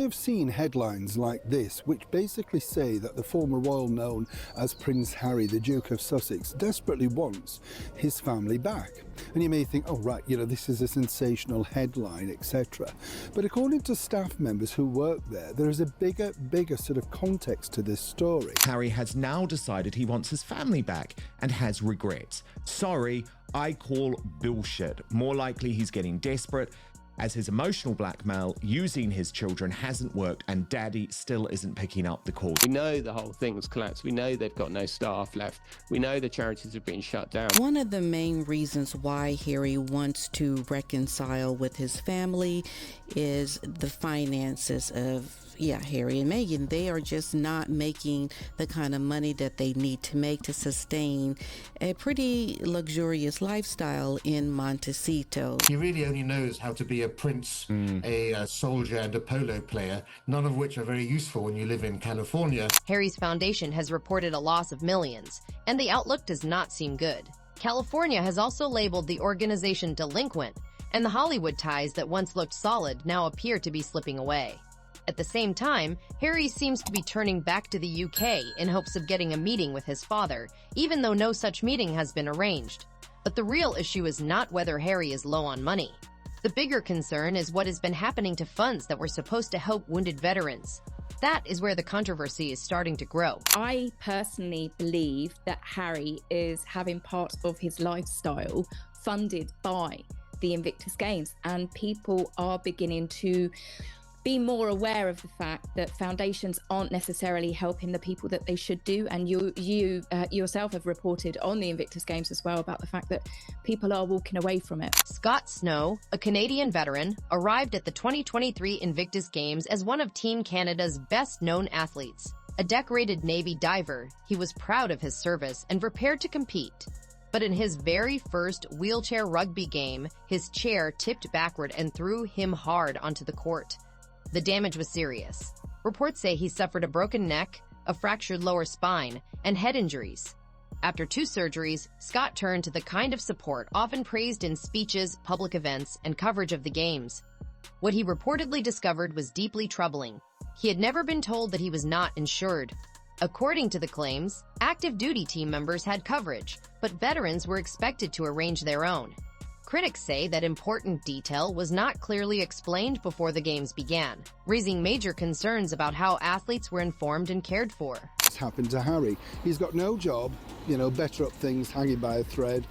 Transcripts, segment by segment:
I've seen headlines like this which basically say that the former royal known as Prince Harry, the Duke of Sussex, desperately wants his family back. And you may think, oh right, this is a sensational headline, etc. But according to staff members who work there is a bigger sort of context to this story. Harry has now decided he wants his family back and has regrets. Sorry, I call bullshit. More likely he's getting desperate, as his emotional blackmail using his children hasn't worked and daddy still isn't picking up the call. We know the whole thing's collapsed. We know they've got no staff left. We know the charities have been shut down. One of the main reasons why Harry wants to reconcile with his family is the finances of Harry and Meghan. They are just not making the kind of money that they need to make to sustain a pretty luxurious lifestyle in Montecito. He really only knows how to be a prince, a soldier and a polo player, none of which are very useful when you live in California. Harry's foundation has reported a loss of millions, and the outlook does not seem good. California has also labeled the organization delinquent, and the Hollywood ties that once looked solid now appear to be slipping away. At the same time, Harry seems to be turning back to the UK in hopes of getting a meeting with his father, even though no such meeting has been arranged. But the real issue is not whether Harry is low on money. The bigger concern is what has been happening to funds that were supposed to help wounded veterans. That is where the controversy is starting to grow. I personally believe that Harry is having part of his lifestyle funded by the Invictus Games, and people are beginning to be more aware of the fact that foundations aren't necessarily helping the people that they should do. And you yourself have reported on the Invictus Games as well about the fact that people are walking away from it. Scott Snow, a Canadian veteran, arrived at the 2023 Invictus Games as one of Team Canada's best-known athletes. A decorated Navy diver, he was proud of his service and prepared to compete. But in his very first wheelchair rugby game, his chair tipped backward and threw him hard onto the court. The damage was serious. Reports say he suffered a broken neck, a fractured lower spine, and head injuries. After 2 surgeries, Scott turned to the kind of support often praised in speeches, public events, and coverage of the games. What he reportedly discovered was deeply troubling. He had never been told that he was not insured. According to the claims, active duty team members had coverage, but veterans were expected to arrange their own. Critics say that important detail was not clearly explained before the games began, raising major concerns about how athletes were informed and cared for. What's happened to Harry? He's got no job, better up things hanging by a thread.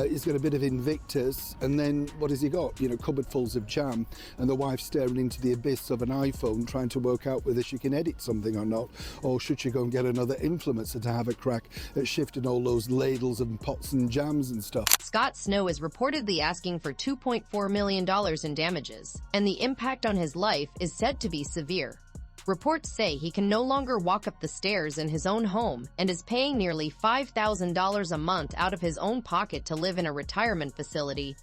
He's got a bit of Invictus, and then what has he got? Cupboardfuls of jam, and the wife staring into the abyss of an iPhone trying to work out whether she can edit something or not, or should she go and get another influencer to have a crack at shifting all those ladles and pots and jams and stuff. Scott Snow is reportedly asking for $2.4 million in damages, and the impact on his life is said to be severe. Reports say he can no longer walk up the stairs in his own home and is paying nearly $5,000 a month out of his own pocket to live in a retirement facility.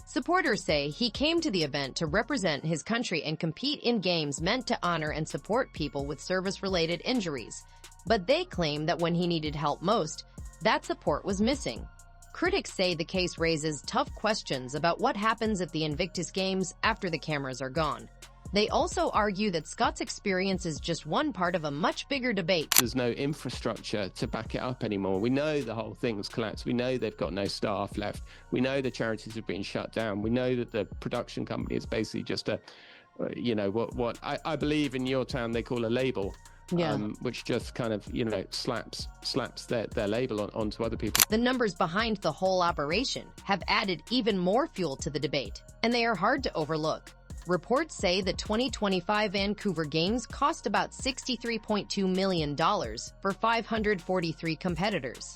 Supporters say he came to the event to represent his country and compete in games meant to honor and support people with service-related injuries. But they claim that when he needed help most, that support was missing. Critics say the case raises tough questions about what happens at the Invictus Games after the cameras are gone. They also argue that Scott's experience is just one part of a much bigger debate. There's no infrastructure to back it up anymore. We know the whole thing's collapsed. We know they've got no staff left. We know the charities have been shut down. We know that the production company is basically just what I believe in your town they call a label. Yeah. Which just kind of, slaps their label onto other people. The numbers behind the whole operation have added even more fuel to the debate, and they are hard to overlook. Reports say the 2025 Vancouver Games cost about $63.2 million for 543 competitors.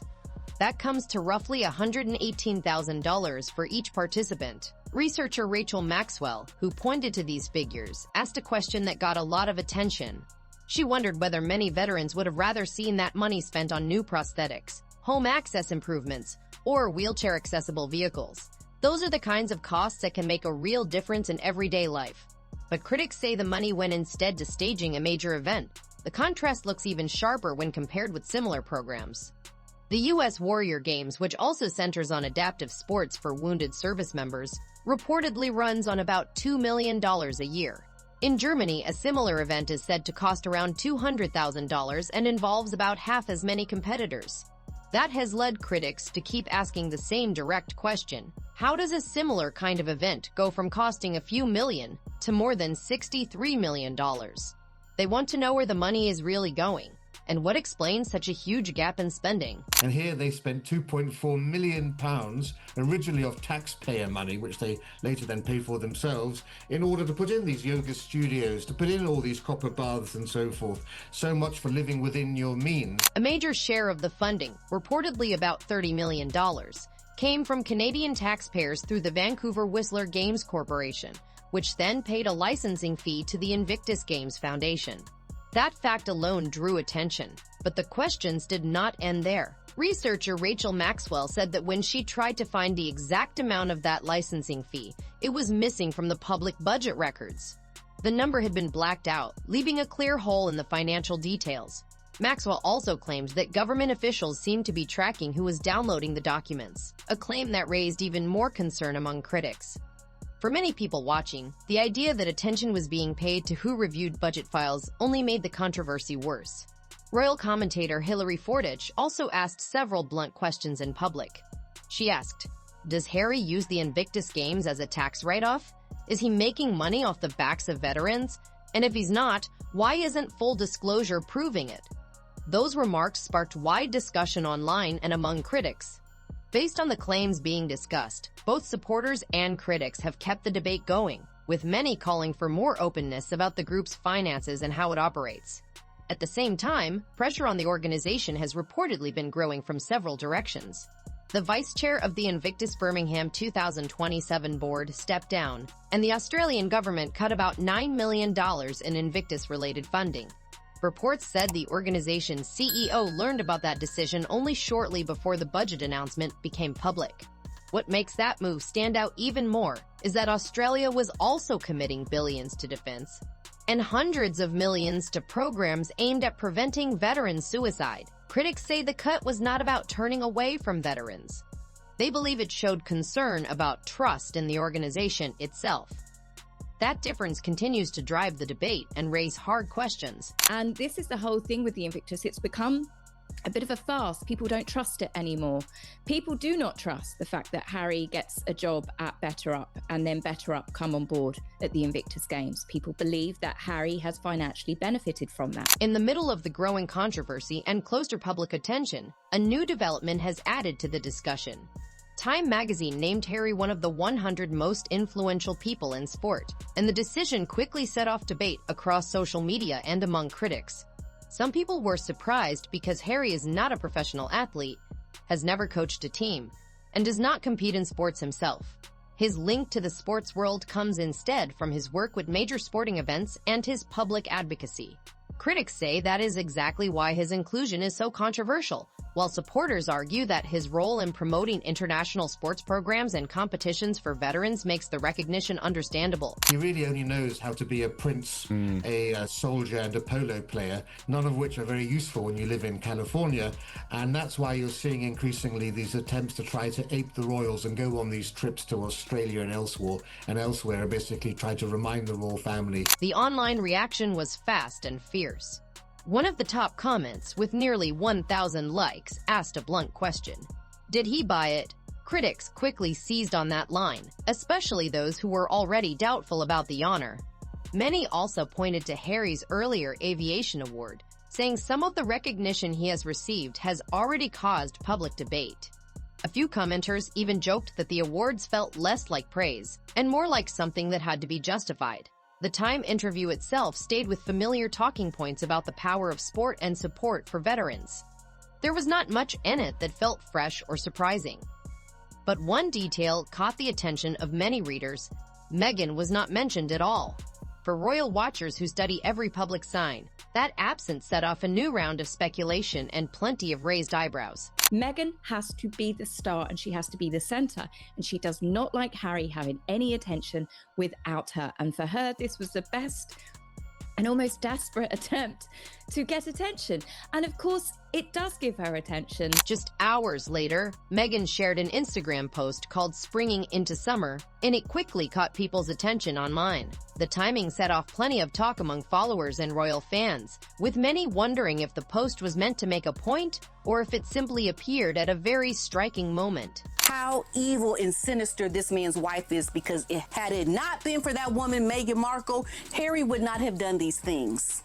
That comes to roughly $118,000 for each participant. Researcher Rachel Maxwell, who pointed to these figures, asked a question that got a lot of attention. She wondered whether many veterans would have rather seen that money spent on new prosthetics, home access improvements, or wheelchair-accessible vehicles. Those are the kinds of costs that can make a real difference in everyday life. But critics say the money went instead to staging a major event. The contrast looks even sharper when compared with similar programs. The U.S. Warrior Games, which also centers on adaptive sports for wounded service members, reportedly runs on about $2 million a year. In Germany, a similar event is said to cost around $200,000 and involves about half as many competitors. That has led critics to keep asking the same direct question: how does a similar kind of event go from costing a few million to more than $63 million? They want to know where the money is really going, and what explains such a huge gap in spending. And here they spent £2.4 million, originally of taxpayer money, which they later then paid for themselves, in order to put in these yoga studios, to put in all these copper baths and so forth. So much for living within your means. A major share of the funding, reportedly about $30 million, came from Canadian taxpayers through the Vancouver Whistler Games Corporation, which then paid a licensing fee to the Invictus Games Foundation. That fact alone drew attention, but the questions did not end there. Researcher Rachel Maxwell said that when she tried to find the exact amount of that licensing fee, it was missing from the public budget records. The number had been blacked out, leaving a clear hole in the financial details. Maxwell also claims that government officials seemed to be tracking who was downloading the documents, a claim that raised even more concern among critics. For many people watching, the idea that attention was being paid to who reviewed budget files only made the controversy worse. Royal commentator Hilary Fordich also asked several blunt questions in public. She asked, does Harry use the Invictus Games as a tax write-off? Is he making money off the backs of veterans? And if he's not, why isn't full disclosure proving it? Those remarks sparked wide discussion online and among critics. Based on the claims being discussed, both supporters and critics have kept the debate going, with many calling for more openness about the group's finances and how it operates. At the same time, pressure on the organization has reportedly been growing from several directions. The vice chair of the Invictus Birmingham 2027 board stepped down, and the Australian government cut about $9 million in Invictus-related funding. Reports said the organization's CEO learned about that decision only shortly before the budget announcement became public. What makes that move stand out even more is that Australia was also committing billions to defense and hundreds of millions to programs aimed at preventing veteran suicide. Critics say the cut was not about turning away from veterans. They believe it showed concern about trust in the organization itself. That difference continues to drive the debate and raise hard questions. And this is the whole thing with the Invictus. It's become a bit of a farce. People don't trust it anymore. People do not trust the fact that Harry gets a job at Better Up and then Better Up come on board at the Invictus Games. People believe that Harry has financially benefited from that. In the middle of the growing controversy and closer public attention, a new development has added to the discussion. Time magazine named Harry one of the 100 most influential people in sport, and the decision quickly set off debate across social media and among critics. Some people were surprised because Harry is not a professional athlete, has never coached a team, and does not compete in sports himself. His link to the sports world comes instead from his work with major sporting events and his public advocacy. Critics say that is exactly why his inclusion is so controversial, while supporters argue that his role in promoting international sports programs and competitions for veterans makes the recognition understandable. He really only knows how to be a prince, a soldier and a polo player, none of which are very useful when you live in California. And that's why you're seeing increasingly these attempts to try to ape the royals and go on these trips to Australia and elsewhere, basically try to remind the royal family. The online reaction was fast and fierce. One of the top comments, with nearly 1,000 likes, asked a blunt question. Did he buy it? Critics quickly seized on that line, especially those who were already doubtful about the honor. Many also pointed to Harry's earlier aviation award, saying some of the recognition he has received has already caused public debate. A few commenters even joked that the awards felt less like praise and more like something that had to be justified. The Time interview itself stayed with familiar talking points about the power of sport and support for veterans. There was not much in it that felt fresh or surprising. But one detail caught the attention of many readers. Meghan was not mentioned at all. For royal watchers who study every public sign, that absence set off a new round of speculation and plenty of raised eyebrows. Meghan has to be the star and she has to be the centre, and she does not like Harry having any attention without her. And for her, this was the best and almost desperate attempt to get attention. And of course, it does give her attention. Just hours later, Meghan shared an Instagram post called Springing into Summer, and it quickly caught people's attention online. The timing set off plenty of talk among followers and royal fans, with many wondering if the post was meant to make a point or if it simply appeared at a very striking moment. How evil and sinister this man's wife is, because had it not been for that woman, Meghan Markle, Harry would not have done these things.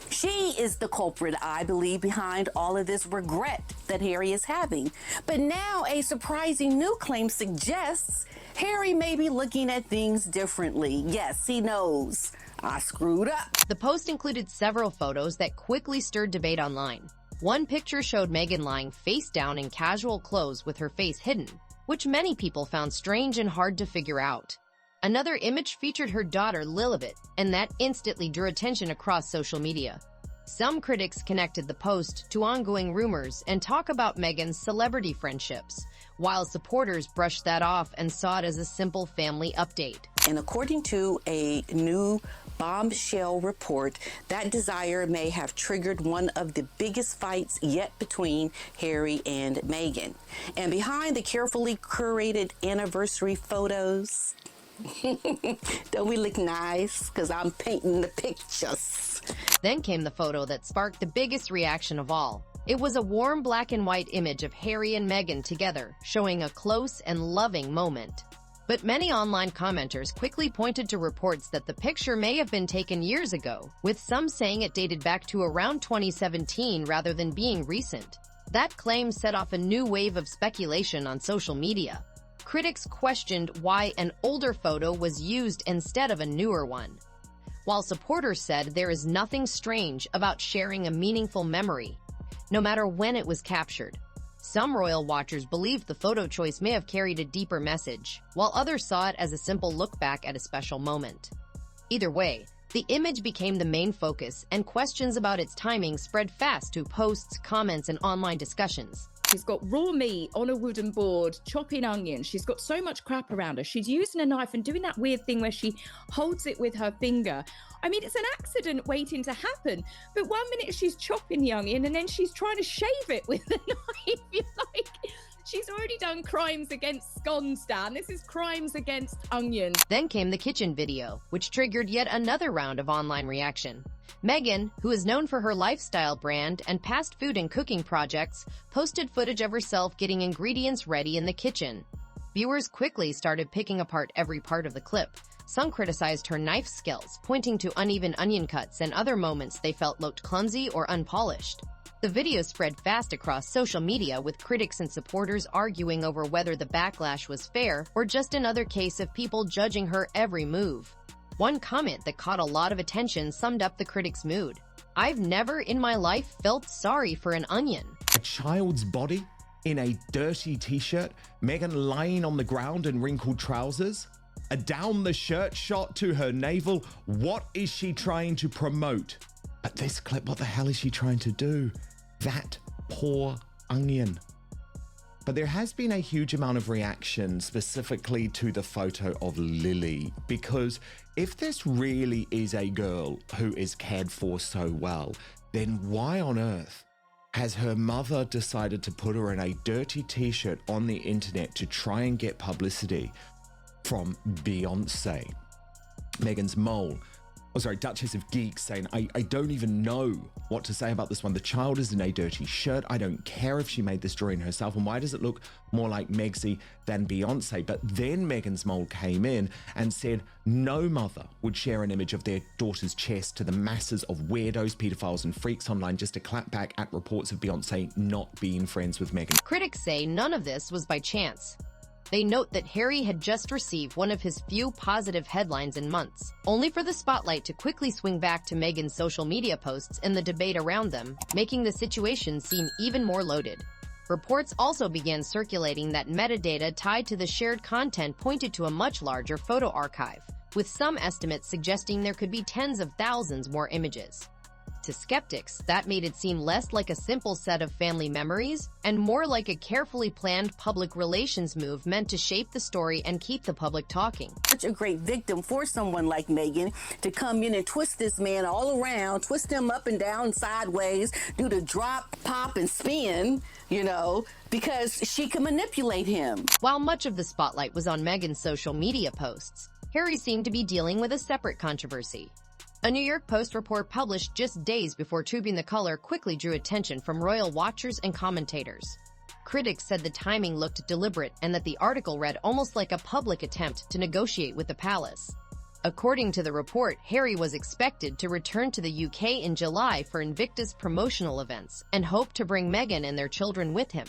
She is the culprit, I believe, behind all of this regret that Harry is having. But now a surprising new claim suggests Harry may be looking at things differently. Yes, he knows. I screwed up. The post included several photos that quickly stirred debate online. One picture showed Meghan lying face down in casual clothes with her face hidden, which many people found strange and hard to figure out. Another image featured her daughter Lilibet, and that instantly drew attention across social media. Some critics connected the post to ongoing rumors and talk about Meghan's celebrity friendships, while supporters brushed that off and saw it as a simple family update. And according to a new bombshell report, that desire may have triggered one of the biggest fights yet between Harry and Meghan. And behind the carefully curated anniversary photos, don't we look nice? Because I'm painting the pictures. Then came the photo that sparked the biggest reaction of all. It was a warm black and white image of Harry and Meghan together, showing a close and loving moment. But many online commenters quickly pointed to reports that the picture may have been taken years ago, with some saying it dated back to around 2017 rather than being recent. That claim set off a new wave of speculation on social media. Critics questioned why an older photo was used instead of a newer one, while supporters said there is nothing strange about sharing a meaningful memory, no matter when it was captured. Some royal watchers believed the photo choice may have carried a deeper message, while others saw it as a simple look back at a special moment. Either way, the image became the main focus, and questions about its timing spread fast to posts, comments, and online discussions. She's got raw meat on a wooden board, chopping onions. She's got so much crap around her. She's using a knife and doing that weird thing where she holds it with her finger. I mean, it's an accident waiting to happen. But 1 minute she's chopping the onion and then she's trying to shave it with the knife. You're like, she's already done crimes against scones, Dan. This is crimes against onions. Then came the kitchen video, which triggered yet another round of online reaction. Meghan, who is known for her lifestyle brand and past food and cooking projects, posted footage of herself getting ingredients ready in the kitchen. Viewers quickly started picking apart every part of the clip. Some criticized her knife skills, pointing to uneven onion cuts and other moments they felt looked clumsy or unpolished. The video spread fast across social media, with critics and supporters arguing over whether the backlash was fair or just another case of people judging her every move. One comment that caught a lot of attention summed up the critics' mood. "I've never in my life felt sorry for an onion." A child's body in a dirty t-shirt, Meghan lying on the ground in wrinkled trousers, a down the shirt shot to her navel. What is she trying to promote? But this clip, what the hell is she trying to do? That poor onion. But there has been a huge amount of reaction specifically to the photo of Lily, because if this really is a girl who is cared for so well, then why on earth has her mother decided to put her in a dirty t-shirt on the internet to try and get publicity from Beyonce? Meghan's mole, Duchess of Geeks, saying, I don't even know what to say about this one. The child is in a dirty shirt. I don't care if she made this drawing herself. And why does it look more like Megsy than Beyonce? But then Meghan's mole came in and said no mother would share an image of their daughter's chest to the masses of weirdos, pedophiles, and freaks online just to clap back at reports of Beyonce not being friends with Meghan. Critics say none of this was by chance. They note that Harry had just received one of his few positive headlines in months, only for the spotlight to quickly swing back to Meghan's social media posts and the debate around them, making the situation seem even more loaded. Reports also began circulating that metadata tied to the shared content pointed to a much larger photo archive, with some estimates suggesting there could be tens of thousands more images. To skeptics, that made it seem less like a simple set of family memories and more like a carefully planned public relations move meant to shape the story and keep the public talking. Such a great victim for someone like Meghan to come in and twist this man all around, twist him up and down, sideways, do the drop, pop, and spin, because she can manipulate him. While much of the spotlight was on Meghan's social media posts, Harry seemed to be dealing with a separate controversy. A New York Post report published just days before Tubing the Color quickly drew attention from royal watchers and commentators. Critics said the timing looked deliberate and that the article read almost like a public attempt to negotiate with the palace. According to the report, Harry was expected to return to the UK in July for Invictus promotional events and hoped to bring Meghan and their children with him.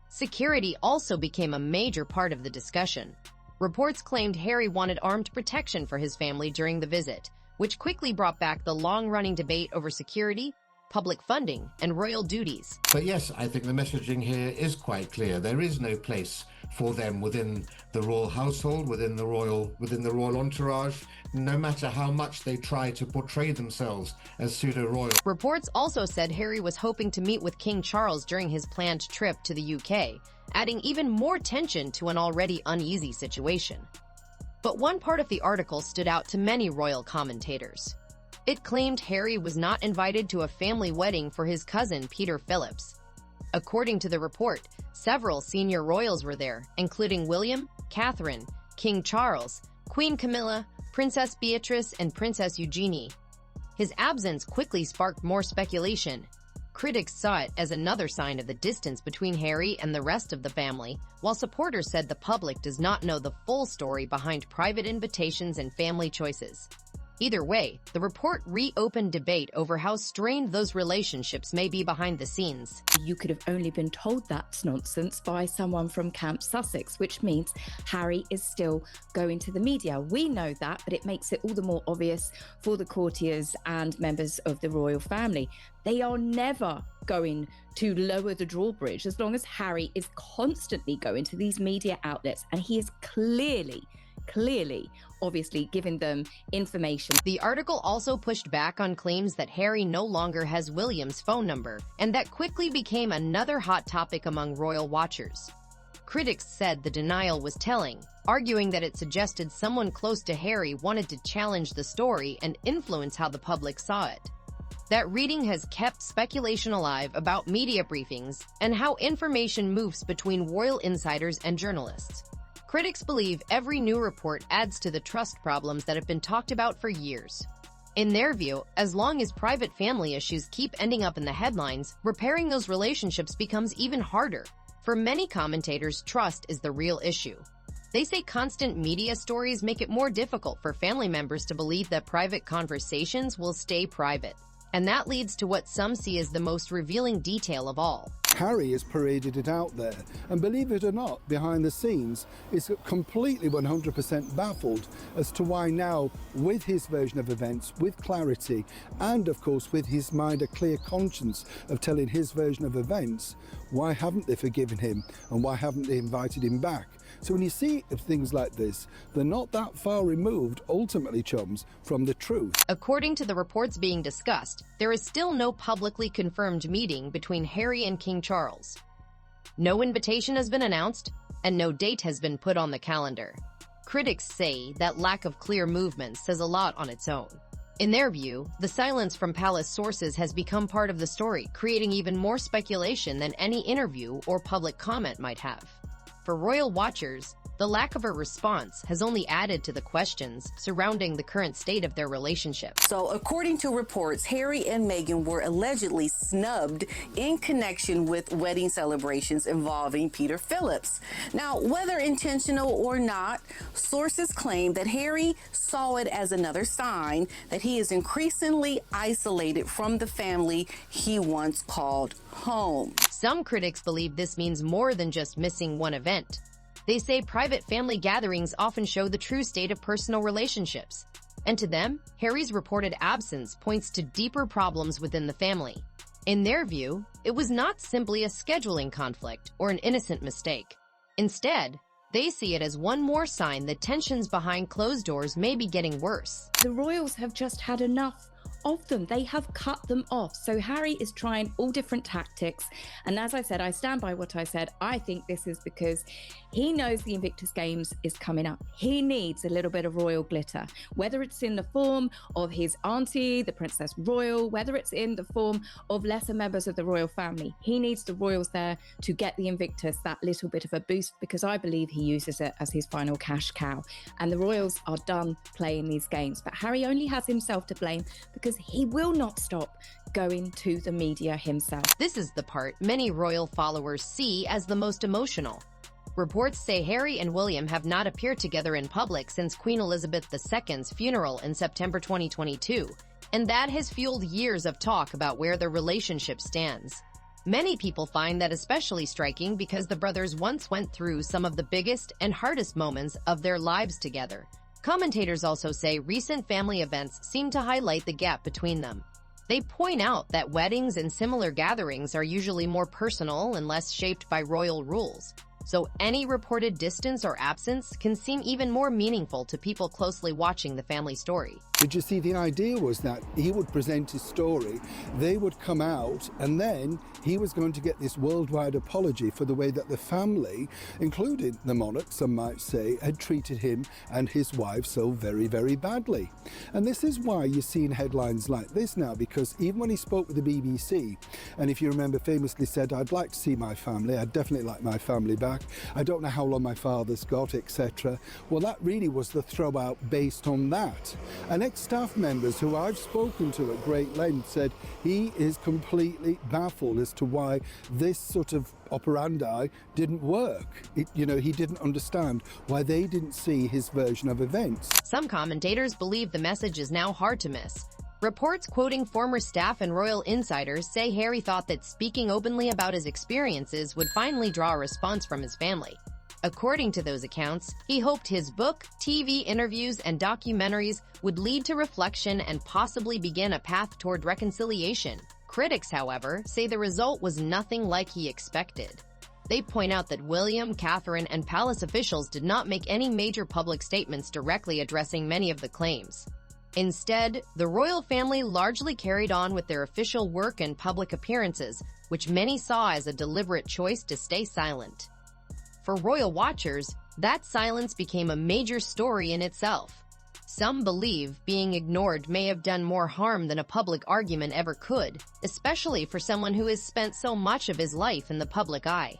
Security also became a major part of the discussion. Reports claimed Harry wanted armed protection for his family during the visit, which quickly brought back the long-running debate over security, public funding, and royal duties. But yes, I think the messaging here is quite clear. There is no place for them within the royal household, within the royal entourage, no matter how much they try to portray themselves as pseudo-royal. Reports also said Harry was hoping to meet with King Charles during his planned trip to the UK, adding even more tension to an already uneasy situation. But one part of the article stood out to many royal commentators. It claimed Harry was not invited to a family wedding for his cousin Peter Phillips. According to the report, several senior royals were there, including William, Catherine, King Charles, Queen Camilla, Princess Beatrice, and Princess Eugenie. His absence quickly sparked more speculation. Critics saw it as another sign of the distance between Harry and the rest of the family, while supporters said the public does not know the full story behind private invitations and family choices. Either way, the report reopened debate over how strained those relationships may be behind the scenes. You could have only been told that's nonsense by someone from Camp Sussex, which means Harry is still going to the media. We know that, but it makes it all the more obvious for the courtiers and members of the royal family. They are never going to lower the drawbridge as long as Harry is constantly going to these media outlets, and he is clearly, obviously giving them information. The article also pushed back on claims that Harry no longer has William's phone number, and that quickly became another hot topic among royal watchers. Critics said the denial was telling, arguing that it suggested someone close to Harry wanted to challenge the story and influence how the public saw it. That reading has kept speculation alive about media briefings and how information moves between royal insiders and journalists. Critics believe every new report adds to the trust problems that have been talked about for years. In their view, as long as private family issues keep ending up in the headlines, repairing those relationships becomes even harder. For many commentators, trust is the real issue. They say constant media stories make it more difficult for family members to believe that private conversations will stay private. And that leads to what some see as the most revealing detail of all. Harry has paraded it out there, and believe it or not, behind the scenes, is completely 100% baffled as to why now, with his version of events, with clarity, and of course with his mind a clear conscience of telling his version of events, why haven't they forgiven him and why haven't they invited him back? So when you see things like this, they're not that far removed, ultimately, chums, from the truth. According to the reports being discussed, there is still no publicly confirmed meeting between Harry and King Charles. No invitation has been announced, and no date has been put on the calendar. Critics say that lack of clear movement says a lot on its own. In their view, the silence from palace sources has become part of the story, creating even more speculation than any interview or public comment might have. For royal watchers, the lack of a response has only added to the questions surrounding the current state of their relationship. So, according to reports, Harry and Meghan were allegedly snubbed in connection with wedding celebrations involving Peter Phillips. Now, whether intentional or not, sources claim that Harry saw it as another sign that he is increasingly isolated from the family he once called home. Some critics believe this means more than just missing one event. They say private family gatherings often show the true state of personal relationships. And to them, Harry's reported absence points to deeper problems within the family. In their view, it was not simply a scheduling conflict or an innocent mistake. Instead, they see it as one more sign that tensions behind closed doors may be getting worse. The royals have just had enough of them. They have cut them off. So Harry is trying all different tactics. And as I said, I stand by what I said. I think this is because he knows the Invictus Games is coming up. He needs a little bit of royal glitter, whether it's in the form of his auntie, the Princess Royal, whether it's in the form of lesser members of the royal family. He needs the royals there to get the Invictus that little bit of a boost, because I believe he uses it as his final cash cow. And the royals are done playing these games. But Harry only has himself to blame, because he will not stop going to the media himself. This is the part many royal followers see as the most emotional. Reports say Harry and William have not appeared together in public since Queen Elizabeth II's funeral in September 2022, and that has fueled years of talk about where their relationship stands. Many people find that especially striking because the brothers once went through some of the biggest and hardest moments of their lives together. Commentators also say recent family events seem to highlight the gap between them. They point out that weddings and similar gatherings are usually more personal and less shaped by royal rules. So any reported distance or absence can seem even more meaningful to people closely watching the family story. Did you see, the idea was that he would present his story, they would come out, and then he was going to get this worldwide apology for the way that the family, including the monarch, some might say, had treated him and his wife so very, very badly. And this is why you're seeing headlines like this now, because even when he spoke with the BBC, and if you remember famously said, I'd like to see my family, I'd definitely like my family back, I don't know how long my father's got, etc. Well, that really was the throwout based on that. And ex-staff members who I've spoken to at great length said he is completely baffled as to why this sort of operandi didn't work. He didn't understand why they didn't see his version of events. Some commentators believe the message is now hard to miss. Reports quoting former staff and royal insiders say Harry thought that speaking openly about his experiences would finally draw a response from his family. According to those accounts, he hoped his book, TV interviews, and documentaries would lead to reflection and possibly begin a path toward reconciliation. Critics, however, say the result was nothing like he expected. They point out that William, Catherine, and palace officials did not make any major public statements directly addressing many of the claims. Instead, the royal family largely carried on with their official work and public appearances, which many saw as a deliberate choice to stay silent. For royal watchers, that silence became a major story in itself. Some believe being ignored may have done more harm than a public argument ever could, especially for someone who has spent so much of his life in the public eye.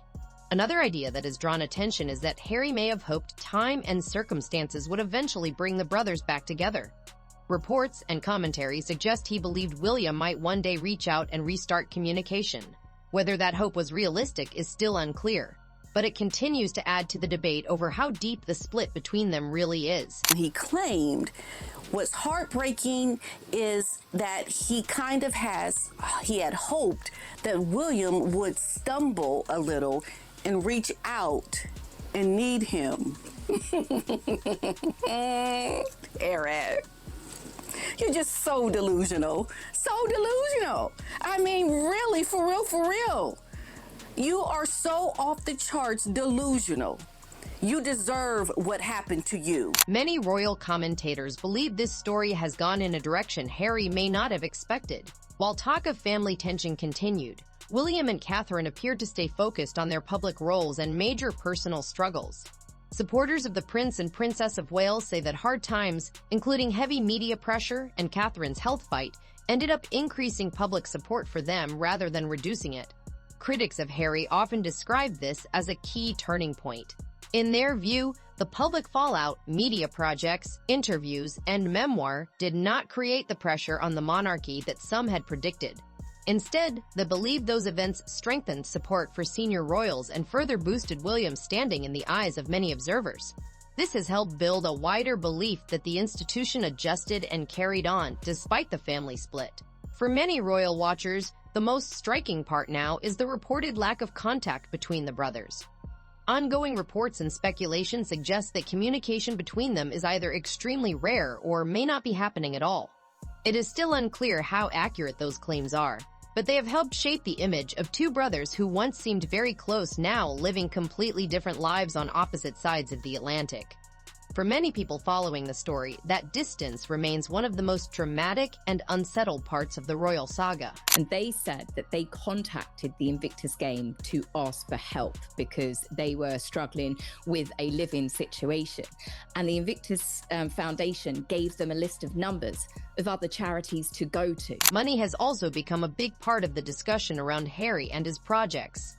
Another idea that has drawn attention is that Harry may have hoped time and circumstances would eventually bring the brothers back together. Reports and commentary suggest he believed William might one day reach out and restart communication. Whether that hope was realistic is still unclear, but it continues to add to the debate over how deep the split between them really is. He claimed what's heartbreaking is that he had hoped that William would stumble a little and reach out and need him. Eric. You're just so delusional. So delusional. I mean, really, for real. You are so off the charts delusional. You deserve what happened to you. Many royal commentators believe this story has gone in a direction Harry may not have expected. While talk of family tension continued, William and Catherine appeared to stay focused on their public roles and major personal struggles. Supporters of the Prince and Princess of Wales say that hard times, including heavy media pressure and Catherine's health fight, ended up increasing public support for them rather than reducing it. Critics of Harry often describe this as a key turning point. In their view, the public fallout, media projects, interviews, and memoir did not create the pressure on the monarchy that some had predicted. Instead, they believed those events strengthened support for senior royals and further boosted William's standing in the eyes of many observers. This has helped build a wider belief that the institution adjusted and carried on despite the family split. For many royal watchers, the most striking part now is the reported lack of contact between the brothers. Ongoing reports and speculation suggest that communication between them is either extremely rare or may not be happening at all. It is still unclear how accurate those claims are, but they have helped shape the image of two brothers who once seemed very close, now living completely different lives on opposite sides of the Atlantic. For many people following the story, that distance remains one of the most dramatic and unsettled parts of the royal saga. And they said that they contacted the Invictus Game to ask for help because they were struggling with a living situation. And the Invictus Foundation gave them a list of numbers of other charities to go to. Money has also become a big part of the discussion around Harry and his projects.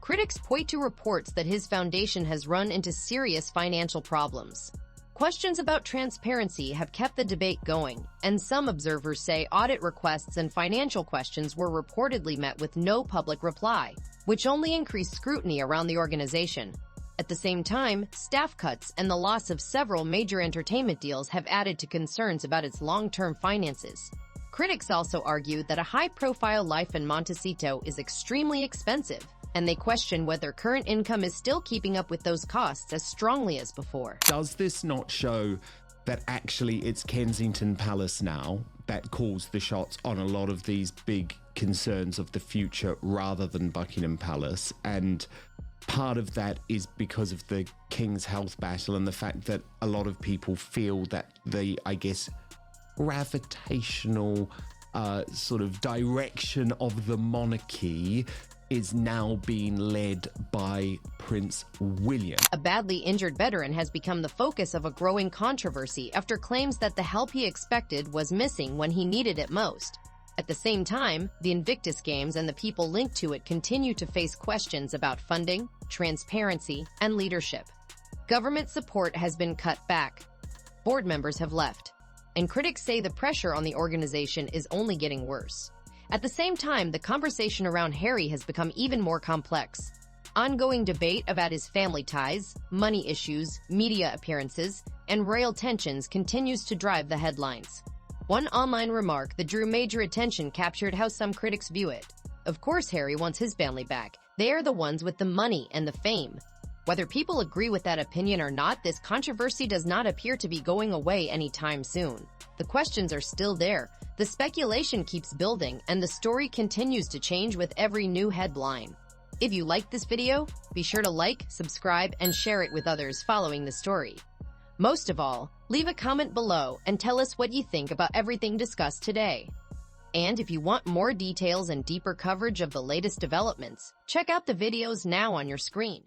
Critics point to reports that his foundation has run into serious financial problems. Questions about transparency have kept the debate going, and some observers say audit requests and financial questions were reportedly met with no public reply, which only increased scrutiny around the organization. At the same time, staff cuts and the loss of several major entertainment deals have added to concerns about its long-term finances. Critics also argue that a high-profile life in Montecito is extremely expensive, and they question whether current income is still keeping up with those costs as strongly as before. Does this not show that actually it's Kensington Palace now that calls the shots on a lot of these big concerns of the future rather than Buckingham Palace? And part of that is because of the King's health battle and the fact that a lot of people feel that the, I guess, gravitational sort of direction of the monarchy is now being led by Prince William. A badly injured veteran has become the focus of a growing controversy after claims that the help he expected was missing when he needed it most. At the same time, the Invictus Games and the people linked to it continue to face questions about funding, transparency, and leadership. Government support has been cut back. Board members have left. And critics say the pressure on the organization is only getting worse. At the same time, the conversation around Harry has become even more complex. Ongoing debate about his family ties, money issues, media appearances, and royal tensions continues to drive the headlines. One online remark that drew major attention captured how some critics view it. Of course Harry wants his family back. They are the ones with the money and the fame. Whether people agree with that opinion or not, this controversy does not appear to be going away anytime soon. The questions are still there. The speculation keeps building, and the story continues to change with every new headline. If you liked this video, be sure to like, subscribe, and share it with others following the story. Most of all, leave a comment below and tell us what you think about everything discussed today. And if you want more details and deeper coverage of the latest developments, check out the videos now on your screen.